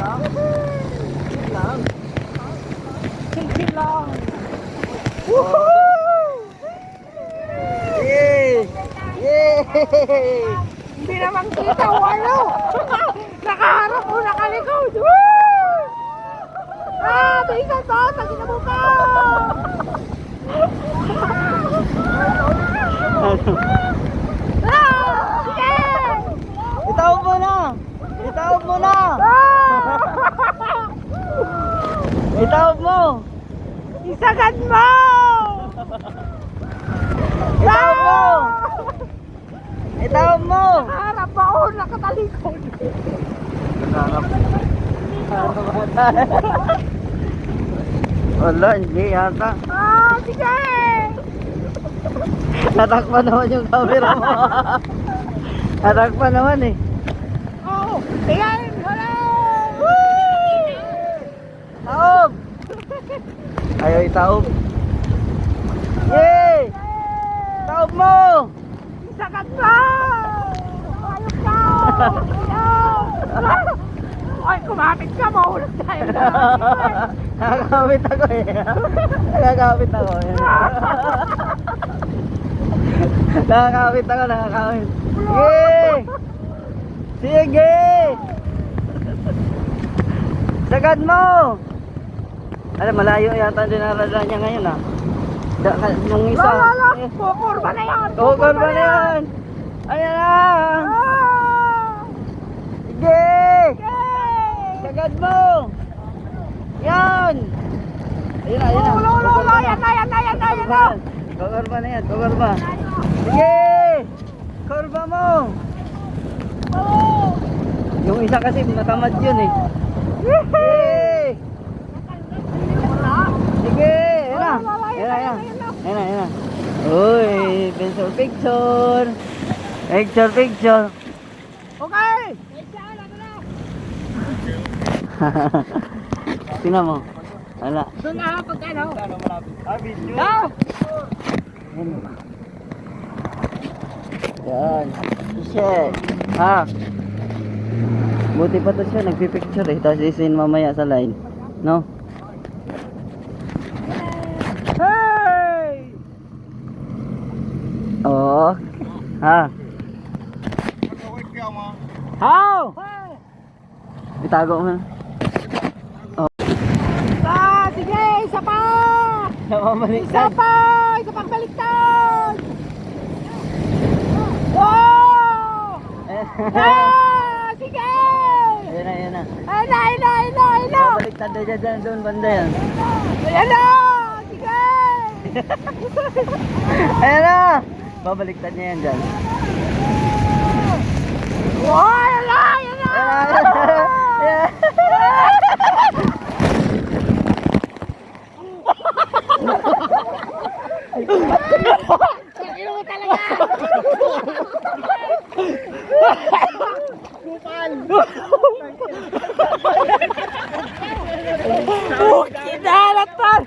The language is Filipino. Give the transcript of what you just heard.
lang. Chill lang. Yay! Yay! Hindi naman kita, walo. Nakaharap o nakalikod. Woo! Ah, tingnan to, tagin na mo ka. Ah, sige. Itawag mo na! Itawag mo na! Ah! Itawag mo! Isagad mo. Itawag mo! Itawag mo! Nakaharap ako, nakatalikod. Wala, hindi yata. Ah, sige. Natakpan naman yung camera mo. Natakpan naman eh. Oh, tingnan. Hello. Taob! Ayaw itaob. Yay! Taob mo! Sagat mo! Ayos ka! Ayos! Ay, kumapit ka, mahulog tayo na. Nakakawit ako eh. Nakakawit ako eh. Nakakawit ako, nakakawit. Sige! Sige! Sagad mo! Alam, malayo yata ang dinarala niya ngayon ah. Yung isa. Lala! Kukurba na yan! Kukurba na yan! Ayan na! Ah! Sige! Yay! Sagad mo! Yan! Ayun na, ayun na. Lolo! Yan na, yan na, yan na, yan na! Kukurba na yan, kukurba. Sige! Kurba mo! Yung isa kasi matamad yun eh. Sige! Sige! Ayan na! Ayan na, ayan na. Ayan na, ayan na. Uy! Picture, picture! Picture, picture! Okay! Tingnan mo. Wala. Doon na, pagkano? Video. No! Yan. Shit. Ha? Buti pa to siya, nagpipicture eh. Tapos isin mamaya sa line. No? Hey! Oo. Ha? How? Itago mo na. Ah, sige, isa pa! Isa Namamaliktad. pa! Isa pang baliktad! Wow! Ah, sige! Ayan na, ayan na. Ayun na, ayun na, ayun na, ayun na! Namamaliktad na dyan, doon banda yan. Ayan na! Sige! Ayan na! Babaliktad niya yan dyan. Wow, ayan na, ayan na! Ayan. Sakino mo talaga! Bukal! Kinalatan!